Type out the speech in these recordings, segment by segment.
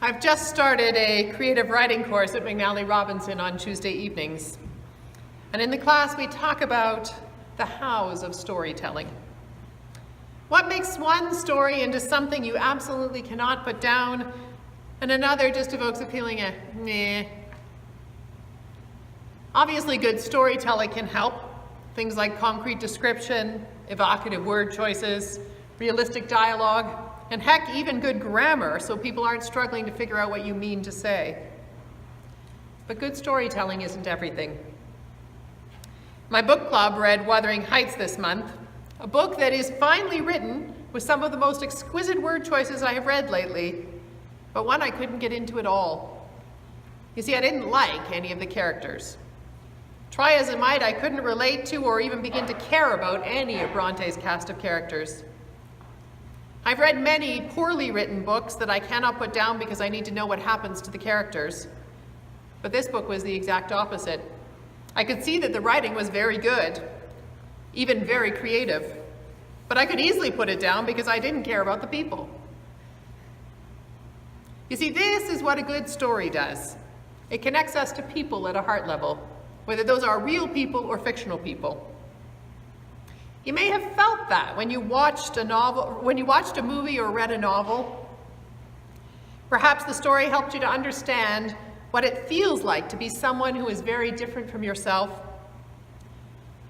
I've just started a creative writing course at McNally Robinson on Tuesday evenings. And in the class we talk about the hows of storytelling. What makes one story into something you absolutely cannot put down, and another just evokes a feeling of meh. Obviously good storytelling can help. Things like concrete description, evocative word choices, realistic dialogue, and heck, even good grammar, so people aren't struggling to figure out what you mean to say. But good storytelling isn't everything. My book club read Wuthering Heights this month, a book that is finely written with some of the most exquisite word choices I have read lately, but one I couldn't get into at all. You see, I didn't like any of the characters. Try as I might, I couldn't relate to or even begin to care about any of Bronte's cast of characters. I've read many poorly written books that I cannot put down because I need to know what happens to the characters. But this book was the exact opposite. I could see that the writing was very good, even very creative, but I could easily put it down because I didn't care about the people. You see, this is what a good story does. It connects us to people at a heart level, whether those are real people or fictional people. You may have felt that when you watched a movie or read a novel. Perhaps the story helped you to understand what it feels like to be someone who is very different from yourself.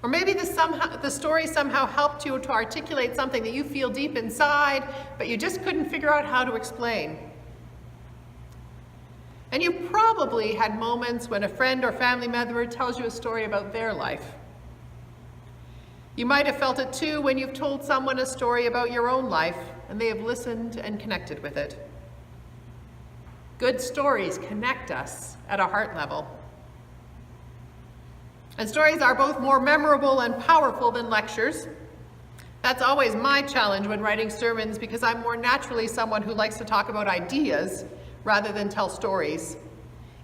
Or maybe the story somehow helped you to articulate something that you feel deep inside, but you just couldn't figure out how to explain. And you probably had moments when a friend or family member tells you a story about their life. You might have felt it too when you've told someone a story about your own life and they have listened and connected with it. Good stories connect us at a heart level. And stories are both more memorable and powerful than lectures. That's always my challenge when writing sermons because I'm more naturally someone who likes to talk about ideas rather than tell stories,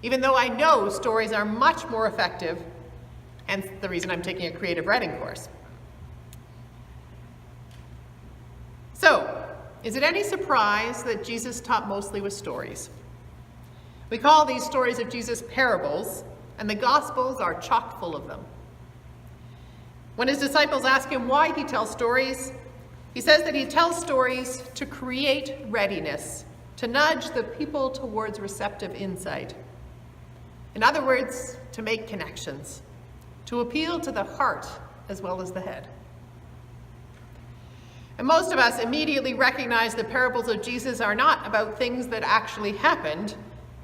even though I know stories are much more effective, hence the reason I'm taking a creative writing course. So, is it any surprise that Jesus taught mostly with stories? We call these stories of Jesus parables, and the Gospels are chock full of them. When his disciples ask him why he tells stories, he says that he tells stories to create readiness, to nudge the people towards receptive insight. In other words, to make connections, to appeal to the heart as well as the head. And most of us immediately recognize the parables of Jesus are not about things that actually happened,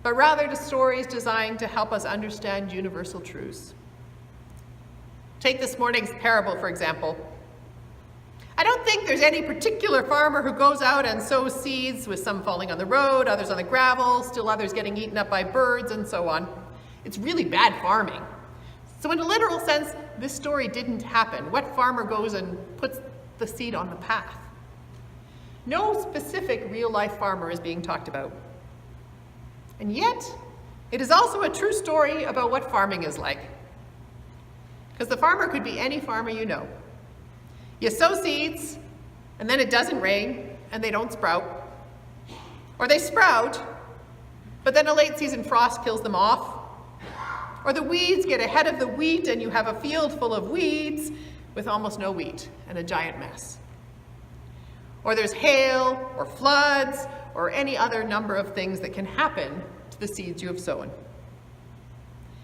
but rather the stories designed to help us understand universal truths. Take this morning's parable, for example. I don't think there's any particular farmer who goes out and sows seeds, with some falling on the road, others on the gravel, still others getting eaten up by birds, and so on. It's really bad farming. So in a literal sense, this story didn't happen. What farmer goes and puts the seed on the path? No specific real-life farmer is being talked about. And yet, it is also a true story about what farming is like. Because the farmer could be any farmer you know. You sow seeds, and then it doesn't rain, and they don't sprout. Or they sprout, but then a late season frost kills them off. Or the weeds get ahead of the wheat, and you have a field full of weeds with almost no wheat and a giant mess. Or there's hail, or floods, or any other number of things that can happen to the seeds you have sown.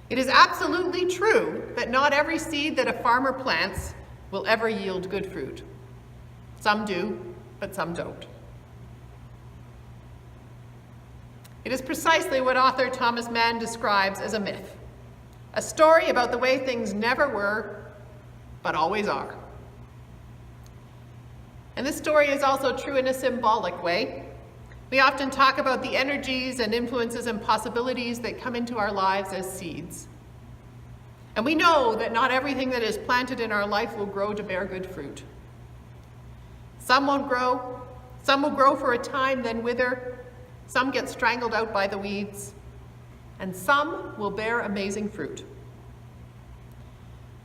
It is absolutely true that not every seed that a farmer plants will ever yield good fruit. Some do, but some don't. It is precisely what author Thomas Mann describes as a myth, a story about the way things never were, but always are. And this story is also true in a symbolic way. We often talk about the energies and influences and possibilities that come into our lives as seeds. And we know that not everything that is planted in our life will grow to bear good fruit. Some won't grow, some will grow for a time, then wither, some get strangled out by the weeds, and some will bear amazing fruit.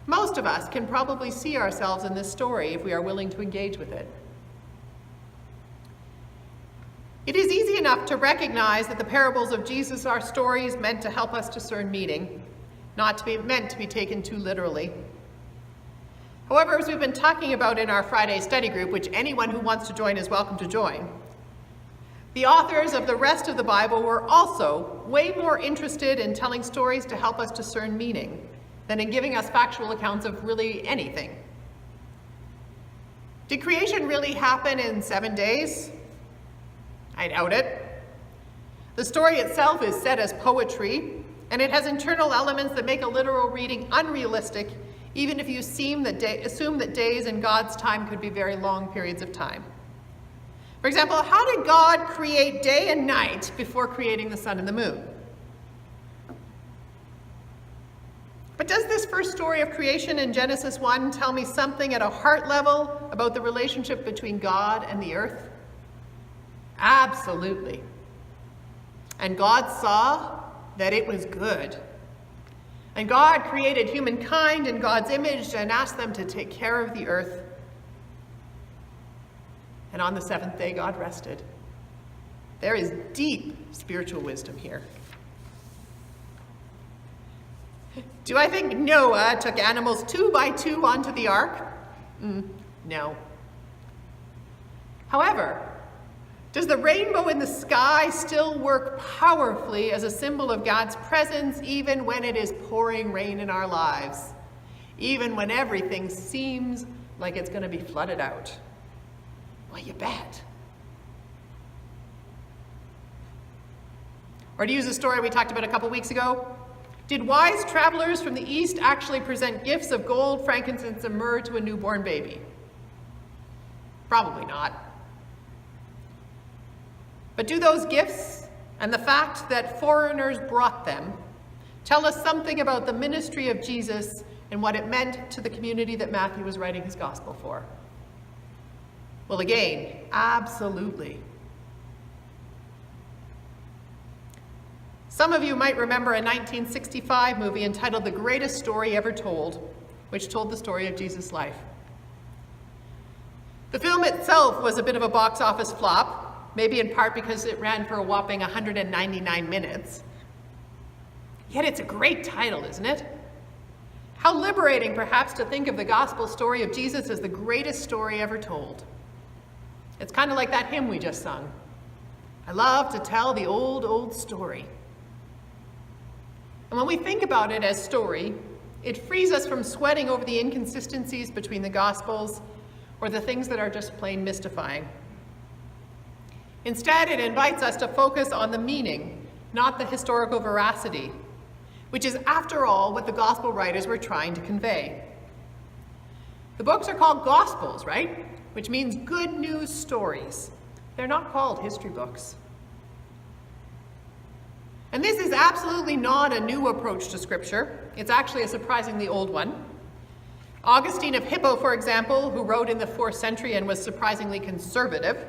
Most of us can probably see ourselves in this story if we are willing to engage with it. It is easy enough to recognize that the parables of Jesus are stories meant to help us discern meaning, not to be meant to be taken too literally. However, as we've been talking about in our Friday study group, which anyone who wants to join is welcome to join, the authors of the rest of the Bible were also way more interested in telling stories to help us discern meaning than in giving us factual accounts of really anything. Did creation really happen in 7 days? I doubt it. The story itself is set as poetry, and it has internal elements that make a literal reading unrealistic, even if you assume that days in God's time could be very long periods of time. For example, how did God create day and night before creating the sun and the moon? But does this first story of creation in Genesis 1 tell me something at a heart level about the relationship between God and the earth? Absolutely. And God saw that it was good. And God created humankind in God's image and asked them to take care of the earth. And on the seventh day, God rested. There is deep spiritual wisdom here. Do I think Noah took animals 2 by 2 onto the ark? No. However, does the rainbow in the sky still work powerfully as a symbol of God's presence even when it is pouring rain in our lives? Even when everything seems like it's going to be flooded out? Well, you bet. Or to use a story we talked about a couple weeks ago, did wise travelers from the east actually present gifts of gold, frankincense, and myrrh to a newborn baby? Probably not. But do those gifts and the fact that foreigners brought them tell us something about the ministry of Jesus and what it meant to the community that Matthew was writing his gospel for? Well, again, absolutely. Some of you might remember a 1965 movie entitled The Greatest Story Ever Told, which told the story of Jesus' life. The film itself was a bit of a box office flop, maybe in part because it ran for a whopping 199 minutes. Yet it's a great title, isn't it? How liberating, perhaps, to think of the gospel story of Jesus as the greatest story ever told. It's kind of like that hymn we just sung. I love to tell the old, old story. And when we think about it as story, it frees us from sweating over the inconsistencies between the gospels or the things that are just plain mystifying. Instead, it invites us to focus on the meaning, not the historical veracity, which is, after all, what the gospel writers were trying to convey. The books are called gospels, right? Which means good news stories. They're not called history books. And this is absolutely not a new approach to Scripture. It's actually a surprisingly old one. Augustine of Hippo, for example, who wrote in the 4th century and was surprisingly conservative,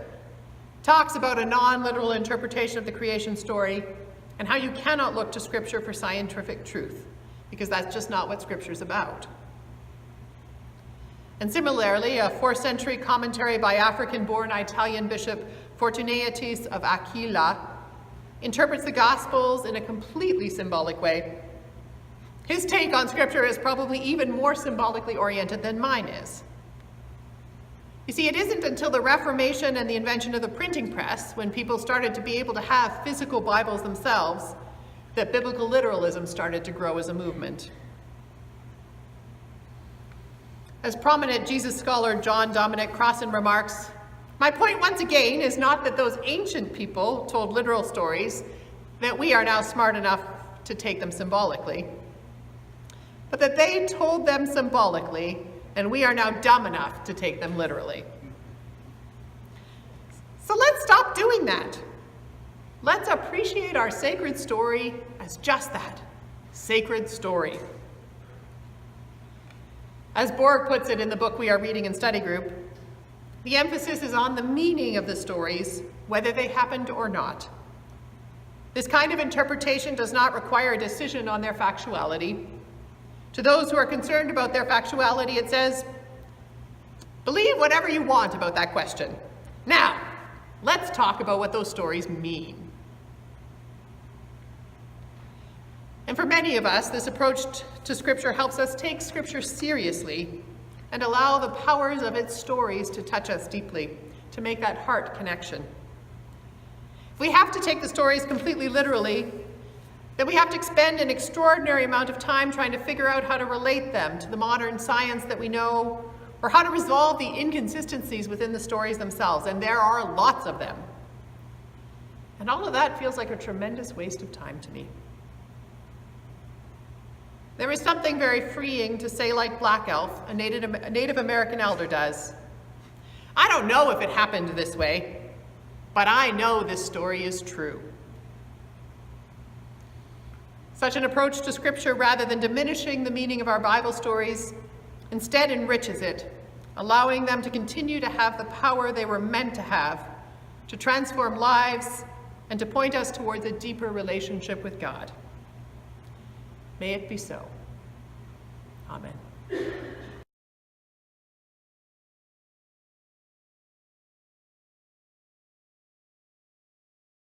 talks about a non-literal interpretation of the creation story and how you cannot look to Scripture for scientific truth, because that's just not what Scripture's about. And similarly, a 4th century commentary by African-born Italian Bishop Fortunatus of Aquila interprets the Gospels in a completely symbolic way. His take on Scripture is probably even more symbolically oriented than mine is. You see, it isn't until the Reformation and the invention of the printing press, when people started to be able to have physical Bibles themselves, that biblical literalism started to grow as a movement. As prominent Jesus scholar John Dominic Crossan remarks, my point once again is not that those ancient people told literal stories, that we are now smart enough to take them symbolically, but that they told them symbolically and we are now dumb enough to take them literally. So let's stop doing that. Let's appreciate our sacred story as just that, sacred story. As Borg puts it in the book we are reading in study group, the emphasis is on the meaning of the stories, whether they happened or not. This kind of interpretation does not require a decision on their factuality. To those who are concerned about their factuality, it says, believe whatever you want about that question. Now, let's talk about what those stories mean. And for many of us, this approach to Scripture helps us take Scripture seriously and allow the powers of its stories to touch us deeply, to make that heart connection. If we have to take the stories completely literally, then we have to expend an extraordinary amount of time trying to figure out how to relate them to the modern science that we know, or how to resolve the inconsistencies within the stories themselves, and there are lots of them. And all of that feels like a tremendous waste of time to me. There is something very freeing to say, like Black Elf, a Native American elder, does. I don't know if it happened this way, but I know this story is true. Such an approach to Scripture, rather than diminishing the meaning of our Bible stories, instead enriches it, allowing them to continue to have the power they were meant to have, to transform lives and to point us towards a deeper relationship with God. May it be so. Amen.